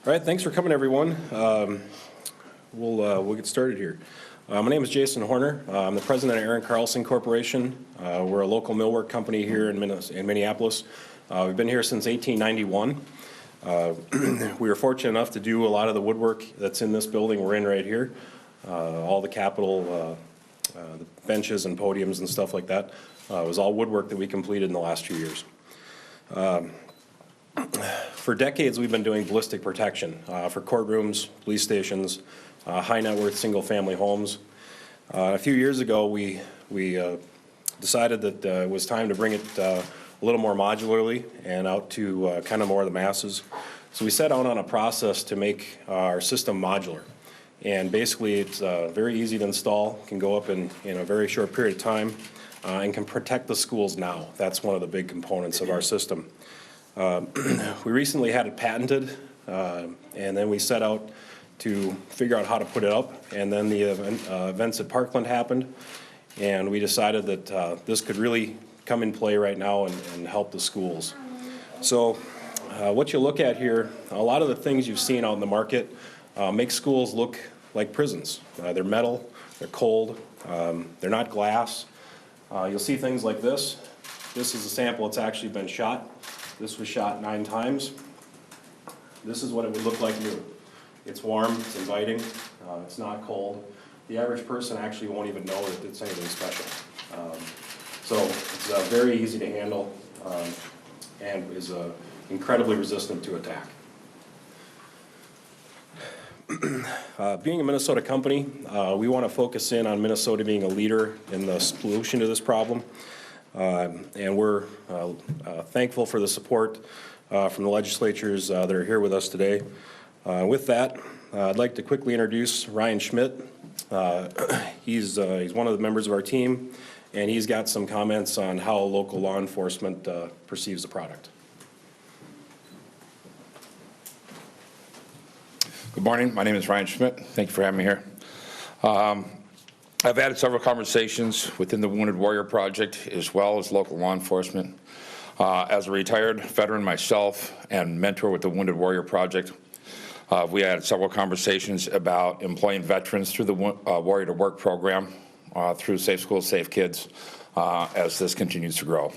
All right, thanks for coming, everyone. We'll get started here. My name is Jason Horner. I'm the president of Aaron Carlson Corporation. We're a local millwork company here in Minneapolis. We've been here since 1891. We were fortunate enough to do a lot of the woodwork that's in this building we're in right here. All the capital, the benches and podiums and stuff like that. It was all woodwork that we completed in the last few years. For decades, we've been doing ballistic protection for courtrooms, police stations, high net worth single family homes. A few years ago, we decided that it was time to bring it a little more modularly and out to kind of more of the masses. So we set out on a process to make our system modular. And basically, it's very easy to install, can go up in a very short period of time, and can protect the schools now. That's one of the big components of our system. We recently had it patented, and then we set out to figure out how to put it up, and then the events at Parkland happened, and we decided that this could really come in play right now and help the schools. So what you look at here, a lot of the things you've seen out in the market make schools look like prisons. They're metal, they're cold, they're not glass. You'll see things like this. This is a sample that's actually been shot. This was shot 9 times. This is what it would look like new. It's warm, it's inviting, it's not cold. The average person actually won't even know that it's anything special. So it's very easy to handle and is incredibly resistant to attack. Being a Minnesota company, we want to focus in on Minnesota being a leader in the solution to this problem. And we're thankful for the support from the legislatures that are here with us today. With that, I'd like to quickly introduce Ryan Schmidt. He's one of the members of our team, and he's got some comments on how local law enforcement perceives the product. Good morning. My name is Ryan Schmidt. Thank you for having me here. I've had several conversations within the Wounded Warrior Project as well as local law enforcement. As a retired veteran myself and mentor with the Wounded Warrior Project, we had several conversations about employing veterans through the Warrior to Work program, through Safe Schools, Safe Kids, as this continues to grow.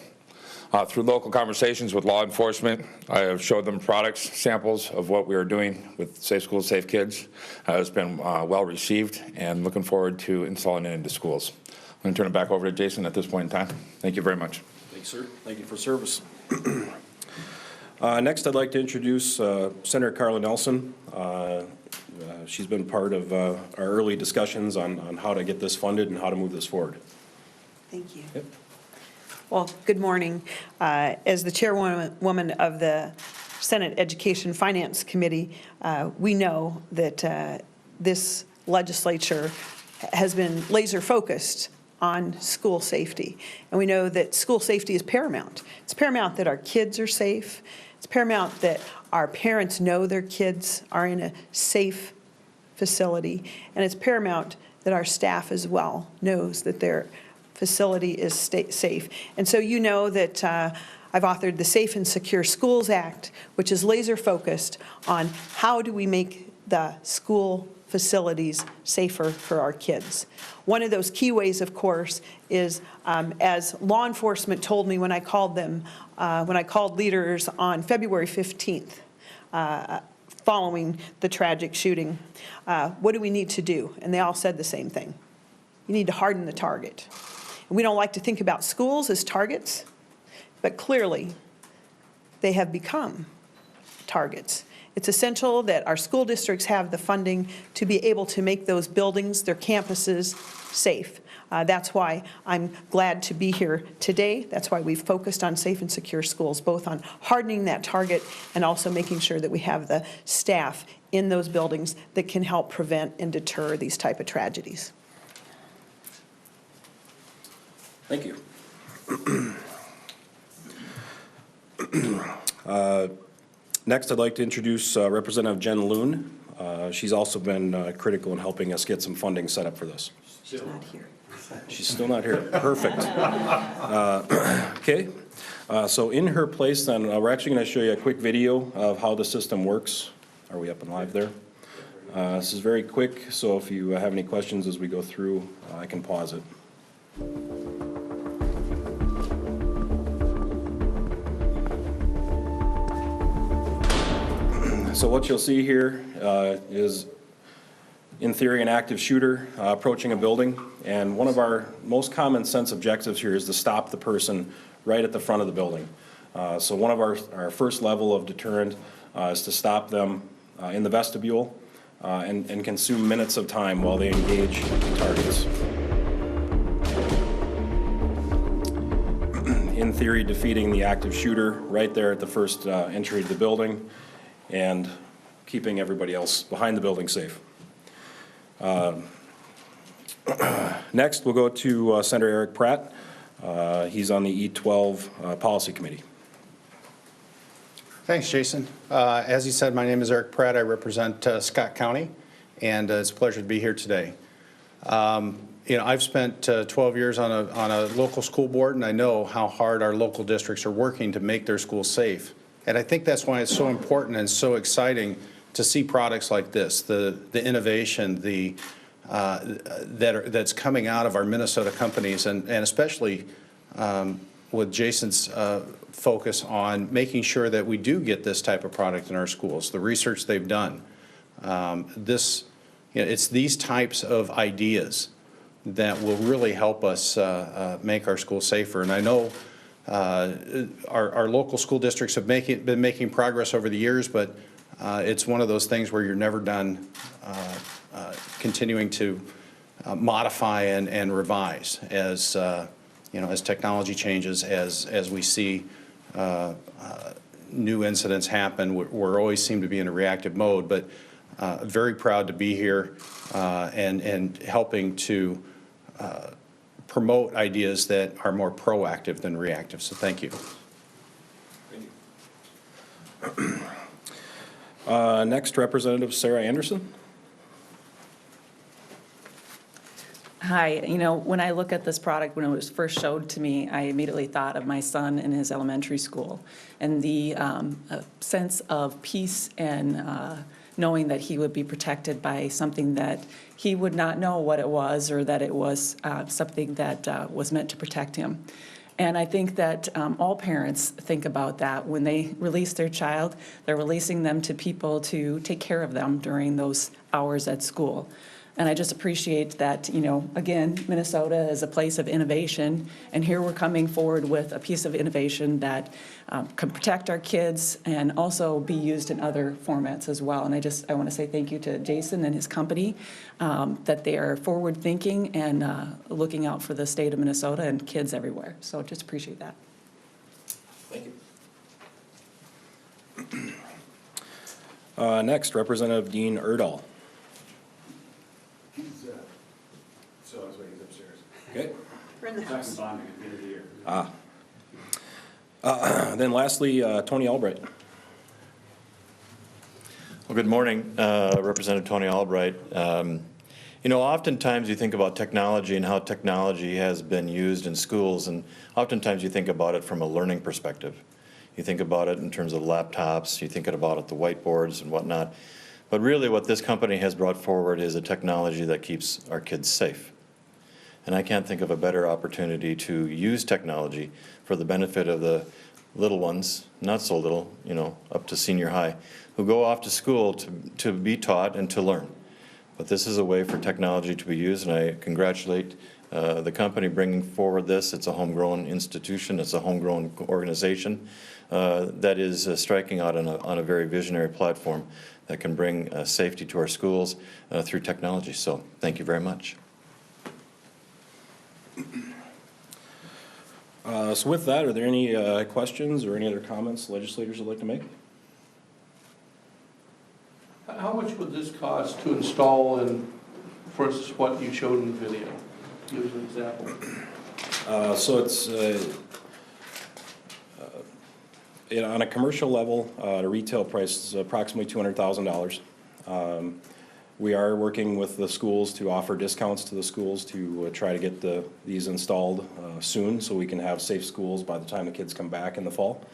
Through local conversations with law enforcement, I have showed them products, samples of what we are doing with Safe Schools, Safe Kids. It's been well received, and looking forward to installing it into schools. I'm going to turn it back over to Jason at this point in time. Thank you very much. Thanks, sir. Thank you for service. Next, I'd like to introduce Senator Carla Nelson. She's been part of our early discussions on how to get this funded and how to move this forward. Thank you. Yep. Well, good morning. As the chairwoman of the Senate Education Finance Committee, we know that this legislature has been laser focused on school safety. And we know that school safety is paramount. It's paramount that our kids are safe. It's paramount that our parents know their kids are in a safe facility. And it's paramount that our staff as well knows that their facility is safe. And so you know that I've authored the Safe and Secure Schools Act, which is laser focused on how do we make the school facilities safer for our kids. One of those key ways, of course, is as law enforcement told me when I called them, when I called leaders on February 15th, following the tragic shooting, what do we need to do? And they all said the same thing. You need to harden the target. We don't like to think about schools as targets, but clearly they have become targets. It's essential that our school districts have the funding to be able to make those buildings, their campuses, safe. That's why I'm glad to be here today. That's why we've focused on safe and secure schools, both on hardening that target and also making sure that we have the staff in those buildings that can help prevent and deter these type of tragedies. Thank you. Next, I'd like to introduce Representative Jen Loon. She's also been critical in helping us get some funding set up for this. She's not here. She's still not here. Perfect. Okay. So in her place, then, we're actually going to show you a quick video of how the system works. Are we up and live there? This is very quick, so if you have any questions as we go through, I can pause it. So what you'll see here is, in theory, an active shooter approaching a building. And one of our most common sense objectives here is to stop the person right at the front of the building. So one of our first level of deterrent is to stop them in the vestibule and consume minutes of time while they engage targets. In theory, defeating the active shooter right there at the first entry to the building and keeping everybody else behind the building safe. Next, we'll go to Senator Eric Pratt. He's on the E12 Policy Committee. Thanks, Jason. As you said, my name is Eric Pratt. I represent Scott County, and it's a pleasure to be here today. I've spent 12 years on a local school board, and I know how hard our local districts are working to make their schools safe. And I think that's why it's so important and so exciting to see products like this, the innovation, that's coming out of our Minnesota companies, and especially with Jason's focus on making sure that we do get this type of product in our schools, the research they've done. It's these types of ideas that will really help us make our schools safer. And I know our local school districts have been making progress over the years, but it's one of those things where you're never done continuing to modify and revise as technology changes, as we see new incidents happen. We're always seem to be in a reactive mode, but very proud to be here and helping to promote ideas that are more proactive than reactive. So thank you. Next, Representative Sarah Anderson. Hi. When I look at this product, when it was first showed to me, I immediately thought of my son in his elementary school and the sense of peace and knowing that he would be protected by something that he would not know what it was, or that it was something that was meant to protect him. And I think that all parents think about that when they release their child. They're releasing them to people to take care of them during those hours at school. And I just appreciate that, again, Minnesota is a place of innovation, and here we're coming forward with a piece of innovation that can protect our kids and also be used in other formats as well. And I want to say thank you to Jason and his company, that they are forward-thinking and looking out for the state of Minnesota and kids everywhere. So just appreciate that. Thank you. Next, Representative Dean Erdahl. So that's why he's upstairs. Okay. We're in the house. Bonding at the end of the year. Then lastly, Tony Albright. Well, good morning, Representative Tony Albright. Oftentimes you think about technology and how technology has been used in schools, and oftentimes you think about it from a learning perspective. You think about it in terms of laptops, you think about it the whiteboards and whatnot. But really what this company has brought forward is a technology that keeps our kids safe. And I can't think of a better opportunity to use technology for the benefit of the little ones, not so little, up to senior high, who go off to school to be taught and to learn. But this is a way for technology to be used, and I congratulate the company bringing forward this. It's a homegrown institution, it's a homegrown organization that is striking out on a very visionary platform that can bring safety to our schools through technology. So thank you very much. So with that, are there any questions or any other comments legislators would like to make? How much would this cost to install, and for instance, what you showed in the video? Give us an example. So it's on a commercial level, the retail price is approximately $200,000. We are working with the schools to offer discounts to the schools to try to get these installed soon, so we can have safe schools by the time the kids come back in the fall.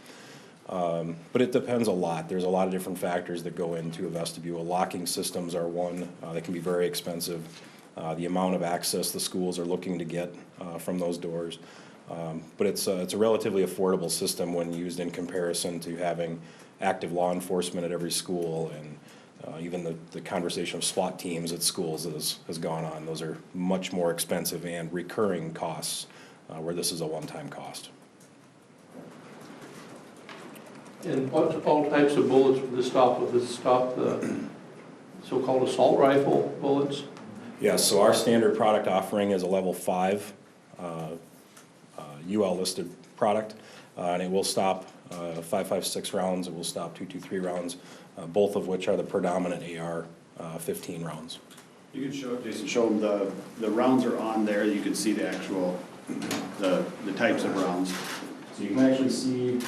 But it depends a lot. There's a lot of different factors that go into a vestibule. Locking systems are one that can be very expensive. The amount of access the schools are looking to get from those doors. But it's a relatively affordable system when used in comparison to having active law enforcement at every school, and even the conversation of SWAT teams at schools has gone on. Those are much more expensive and recurring costs, where this is a one-time cost. And what all types of bullets would this stop? Would this stop the so-called assault rifle bullets? Yes, so our standard product offering is a level 5 UL listed product, and it will stop 5.56 rounds, it will stop 223 rounds, both of which are the predominant AR 15 rounds. You can show, Jason, show them the rounds are on there. You can see the actual, the types of rounds. So you can actually see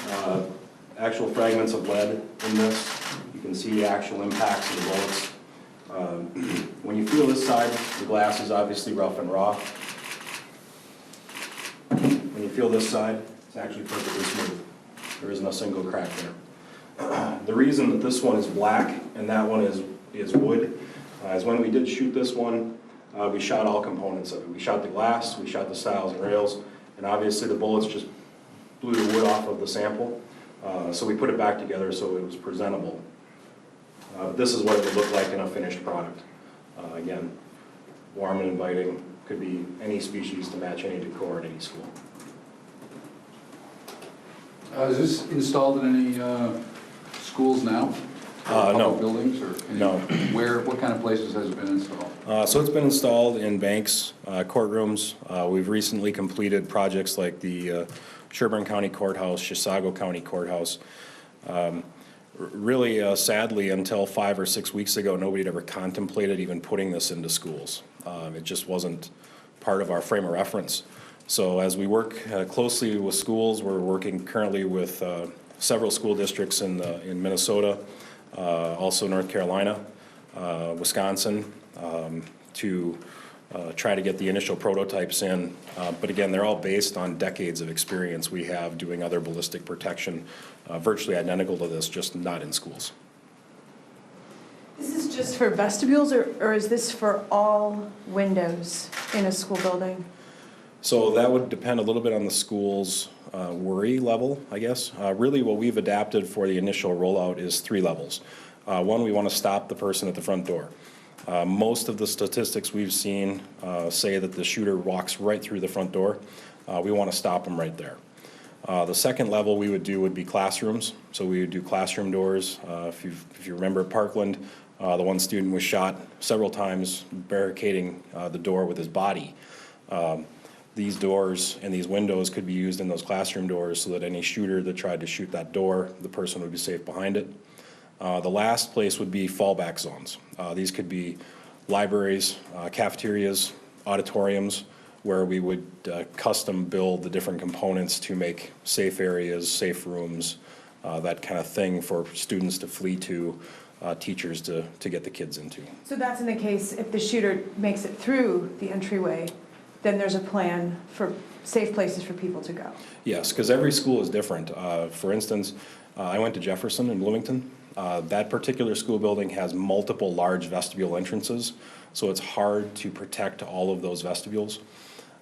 actual fragments of lead in this. You can see the actual impacts of the bullets. When you feel this side, the glass is obviously rough and raw. When you feel this side, it's actually perfectly smooth. There isn't a single crack there. The reason that this one is black and that one is wood is when we did shoot this one, we shot all components of it. We shot the glass, we shot the stiles and rails, and obviously the bullets just blew the wood off of the sample. So we put it back together so it was presentable. This is what it would look like in a finished product. Again, warm and inviting, could be any species to match any decor at any school. Is this installed in any schools now? No. Public buildings or any? No. What kind of places has it been installed? So it's been installed in banks, courtrooms. We've recently completed projects like the Sherburne County Courthouse, Chisago County Courthouse. Really, sadly, until 5 or 6 weeks ago, nobody had ever contemplated even putting this into schools. It just wasn't part of our frame of reference. So as we work closely with schools, we're working currently with several school districts in Minnesota, also North Carolina, Wisconsin, to try to get the initial prototypes in. But again, they're all based on decades of experience we have doing other ballistic protection, virtually identical to this, just not in schools. This is just for vestibules, or is this for all windows in a school building? So that would depend a little bit on the school's worry level, I guess. Really what we've adapted for the initial rollout is 3 levels. One, we want to stop the person at the front door. Most of the statistics we've seen say that the shooter walks right through the front door. We want to stop them right there. The second level we would do would be classrooms. So we would do classroom doors. If you remember at Parkland, the one student was shot several times barricading the door with his body. These doors and these windows could be used in those classroom doors so that any shooter that tried to shoot that door, the person would be safe behind it. The last place would be fallback zones. These could be libraries, cafeterias, auditoriums, where we would custom build the different components to make safe areas, safe rooms, that kind of thing for students to flee to, teachers to get the kids into. So that's in the case if the shooter makes it through the entryway, then there's a plan for safe places for people to go. Yes, because every school is different. For instance, I went to Jefferson in Bloomington. That particular school building has multiple large vestibule entrances, so it's hard to protect all of those vestibules.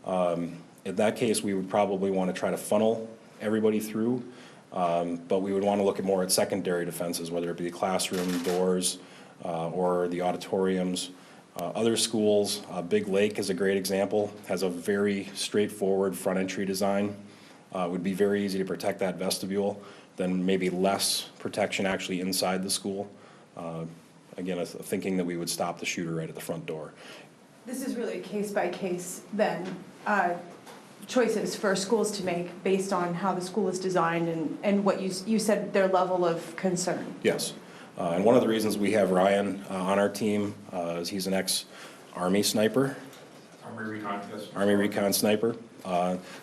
In that case, we would probably want to try to funnel everybody through, but we would want to look at more at secondary defenses, whether it be the classroom doors or the auditoriums. Other schools, Big Lake is a great example, has a very straightforward front entry design. It would be very easy to protect that vestibule, then maybe less protection actually inside the school. Again, thinking that we would stop the shooter right at the front door. This is really a case-by-case then, choices for schools to make based on how the school is designed and what you said their level of concern. Yes. And one of the reasons we have Ryan on our team is he's an ex-Army sniper. Army Recon sniper.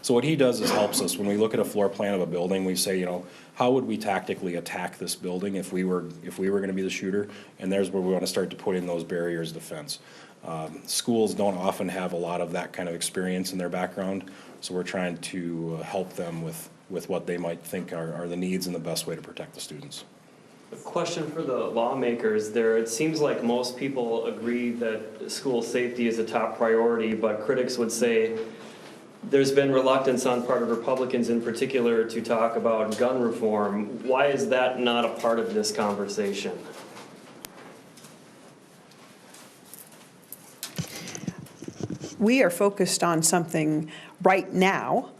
So what he does is helps us. When we look at a floor plan of a building, we say, you know, how would we tactically attack this building if we were going to be the shooter? And there's where we want to start to put in those barriers of defense. Schools don't often have a lot of that kind of experience in their background, so we're trying to help them with with what they might think are the needs and the best way to protect the students. A question for the lawmakers there. It seems like most people agree that school safety is a top priority, but critics would say there's been reluctance on part of Republicans in particular to talk about gun reform. Why is that not a part of this conversation? We are focused on something right now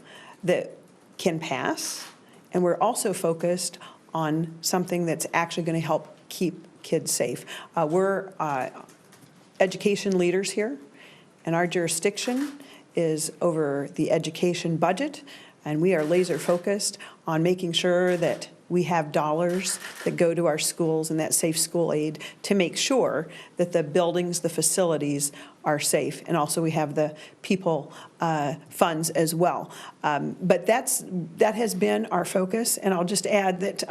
that can pass, and we're also focused on something that's actually going to help keep kids safe. We're education leaders here, and our jurisdiction is over the education budget, and we are laser focused on making sure that we have dollars that go to our schools and that safe school aid to make sure that the buildings, the facilities are safe. And also we have the people funds as well. But that has been our focus. And I'll just add that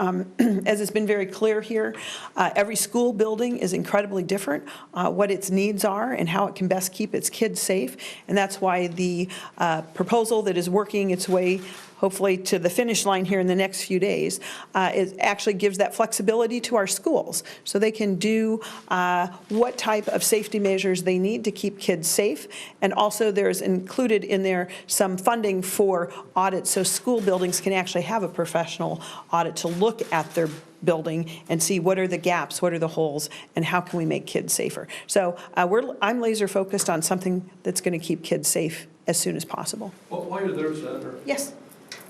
as it's been very clear here, every school building is incredibly different, what its needs are and how it can best keep its kids safe. And that's why the proposal that is working its way hopefully to the finish line here in the next few days, it actually gives that flexibility to our schools so they can do what type of safety measures they need to keep kids safe. And also there's included in there some funding for audits so school buildings can actually have a professional audit to look at their building and see what are the gaps, what are the holes, and how can we make kids safer. So I'm laser focused on something that's going to keep kids safe as soon as possible. Well, while you're there, Senator, Yes.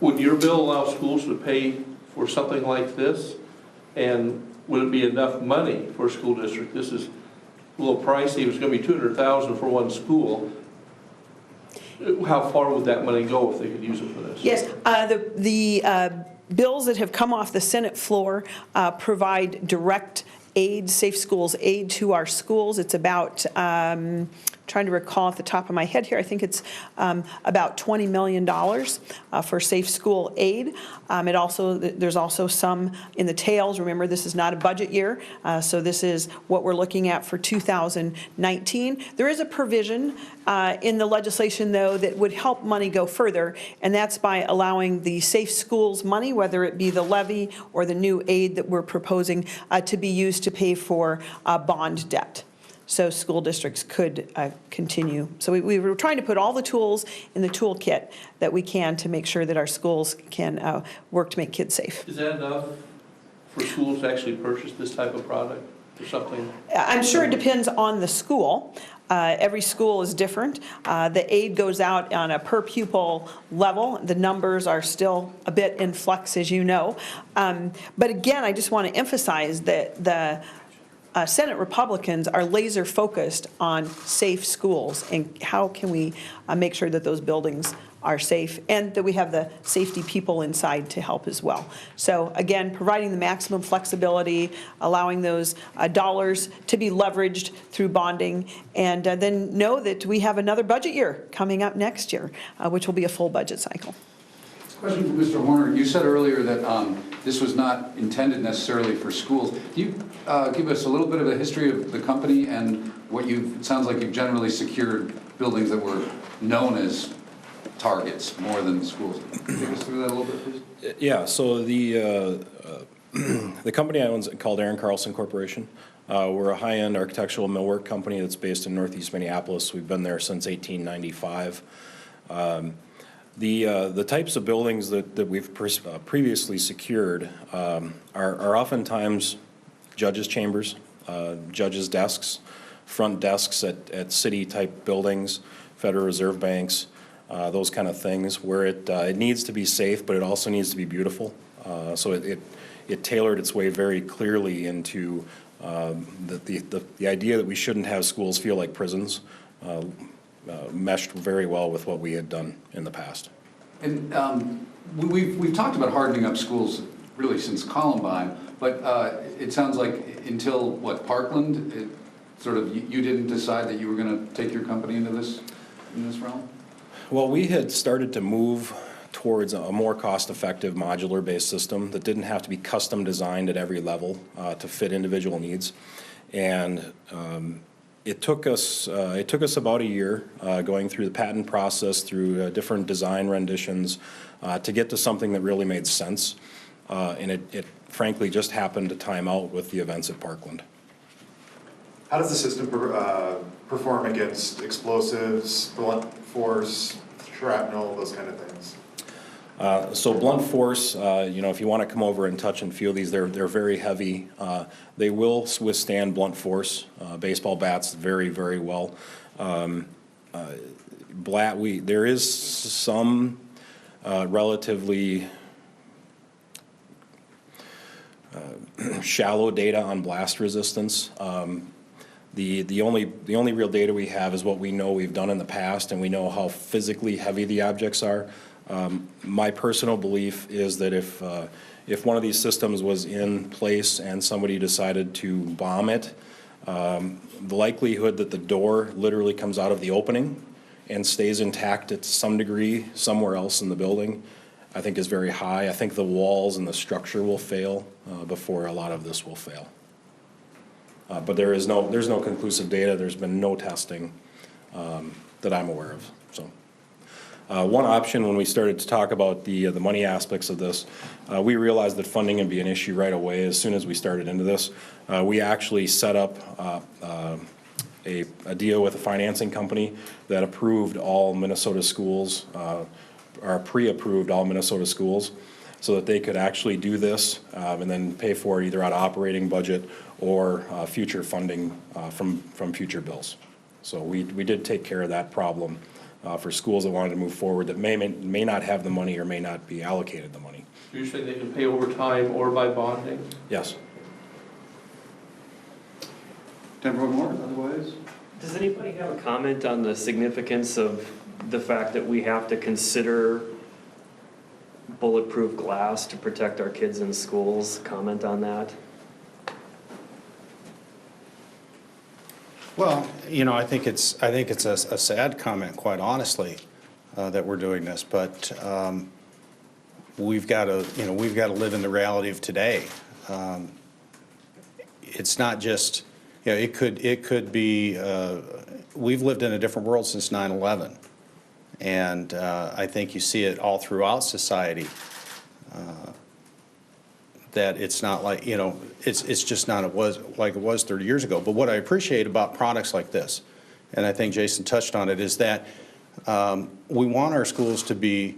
would your bill allow schools to pay for something like this? And would it be enough money for a school district? This is a little pricey. It was going to be $200,000 for one school. How far would that money go if they could use it for this? Yes, the bills that have come off the Senate floor provide direct aid, Safe Schools aid to our schools. It's about, trying to recall off the top of my head here, I think it's about $20 million for Safe School aid. There's also some in the tails. Remember, this is not a budget year, so this is what we're looking at for 2019. There is a provision in the legislation, though, that would help money go further, and that's by allowing the Safe Schools money, whether it be the levy or the new aid that we're proposing, to be used to pay for bond debt. So school districts could continue. So we were trying to put all the tools in the toolkit that we can to make sure that our schools can work to make kids safe. Is that enough for schools to actually purchase this type of product or something? I'm sure it depends on the school. Every school is different. The aid goes out on a per pupil level. The numbers are still a bit in flux, as you know. But again, I just want to emphasize that the Senate Republicans are laser focused on safe schools and how can we make sure that those buildings are safe and that we have the safety people inside to help as well. So again, providing the maximum flexibility, allowing those dollars to be leveraged through bonding, and then know that we have another budget year coming up next year, which will be a full budget cycle. Question for Mr. Horner. You said earlier that this was not intended necessarily for schools. Do you give us a little bit of a history of the company and what it sounds like you've generally secured buildings that were known as targets more than schools. Take us through that a little bit, please. Yeah, so the company I own is called Aaron Carlson Corporation. We're a high-end architectural millwork company that's based in Northeast Minneapolis. We've been there since 1895. The types of buildings that we've previously secured are oftentimes judges' chambers, judges' desks, front desks at city-type buildings, Federal Reserve banks, those kind of things, where it needs to be safe, but it also needs to be beautiful. So it tailored its way very clearly into the idea that we shouldn't have schools feel like prisons. Meshed very well with what we had done in the past. And we've talked about hardening up schools really since Columbine, but it sounds like until, what, Parkland, you didn't decide that you were going to take your company into this realm? Well, we had started to move towards a more cost-effective modular-based system that didn't have to be custom designed at every level to fit individual needs. And It took us about a year, going through the patent process, through different design renditions, to get to something that really made sense. And it frankly just happened to time out with the events at Parkland. How does the system perform against explosives, blunt force, shrapnel, those kind of things? So blunt force, if you want to come over and touch and feel these, they're very heavy. They will withstand blunt force. Baseball bats very, very well. There is some relatively shallow data on blast resistance. The only real data we have is what we know we've done in the past, and we know how physically heavy the objects are. My personal belief is that if one of these systems was in place and somebody decided to bomb it, the likelihood that the door literally comes out of the opening and stays intact to some degree somewhere else in the building, I think is very high. I think the walls and the structure will fail before a lot of this will fail. But there's no conclusive data. There's been no testing that I'm aware of. So, one option when we started to talk about the money aspects of this, we realized that funding would be an issue right away as soon as we started into this. We actually set up a deal with a financing company that approved all Minnesota schools, or pre-approved all Minnesota schools, so that they could actually do this and then pay for it either out of operating budget or future funding from future bills. So we did take care of that problem for schools that wanted to move forward that may not have the money or may not be allocated the money. You're saying they can pay over time or by bonding? Yes. 10 more, otherwise? Does anybody have a comment on the significance of the fact that we have to consider bulletproof glass to protect our kids in schools? Comment on that? Well, I think it's a sad comment, quite honestly, that we're doing this, but we've got to live in the reality of today. It's not just, it could be, we've lived in a different world since 9/11, and I think you see it all throughout society. That it's not like, it's just not like it was 30 years ago. But what I appreciate about products like this, and I think Jason touched on it, is that we want our schools to be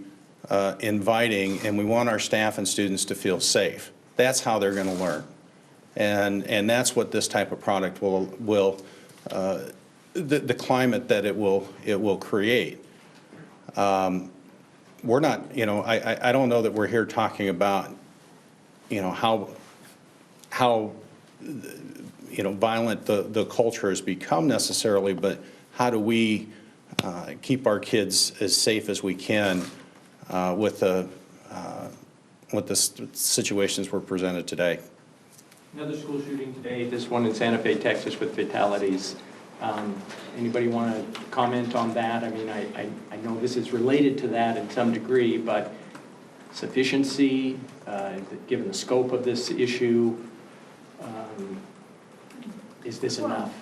inviting, and we want our staff and students to feel safe. That's how they're going to learn. And that's what this type of product will the climate that it will create. We're not, I don't know that we're here talking about how violent the culture has become necessarily, but how do we keep our kids as safe as we can with the situations we're presented today. Another school shooting today, this one in Santa Fe, Texas, with fatalities. Anybody want to comment on that? I mean, I know this is related to that in some degree, but sufficiency, given the scope of this issue, is this enough?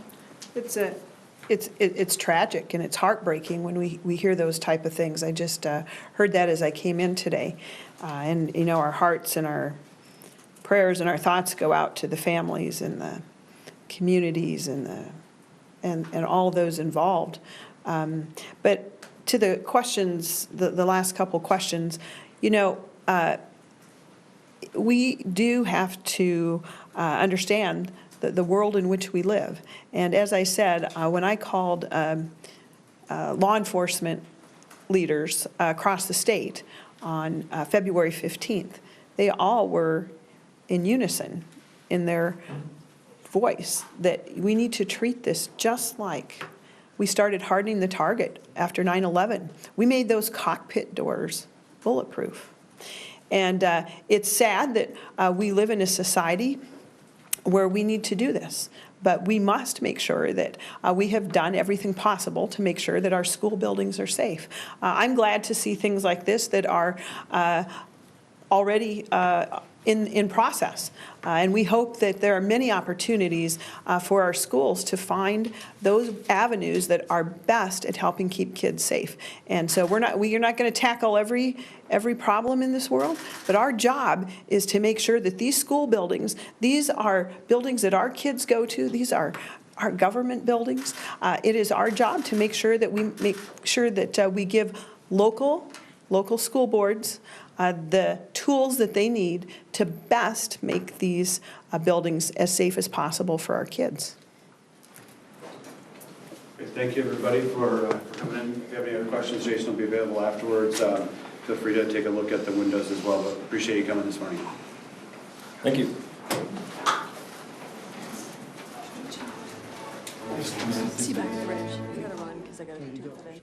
It's tragic and it's heartbreaking when we hear those type of things. I just heard that as I came in today. And our hearts and our prayers and our thoughts go out to the families and the communities and all those involved. But to the questions, the last couple questions, we do have to understand the world in which we live. And as I said, when I called law enforcement leaders across the state on February 15th, they all were in unison in their voice that we need to treat this just like we started hardening the target after 9/11. We made those cockpit doors bulletproof. And it's sad that we live in a society where we need to do this. But we must make sure that we have done everything possible to make sure that our school buildings are safe. I'm glad to see things like this that are already in process. And we hope that there are many opportunities for our schools to find those avenues that are best at helping keep kids safe. And so we're not going to tackle every problem in this world, but our job is to make sure that these school buildings, these are buildings that our kids go to, these are our government buildings. It is our job to make sure that we give local school boards the tools that they need to best make these buildings as safe as possible for our kids. Okay, thank you, everybody, for coming in. If you have any other questions, Jason will be available afterwards. Feel free to take a look at the windows as well, but appreciate you coming this morning. Thank you. See you back in the bridge. I gotta run because I gotta do today.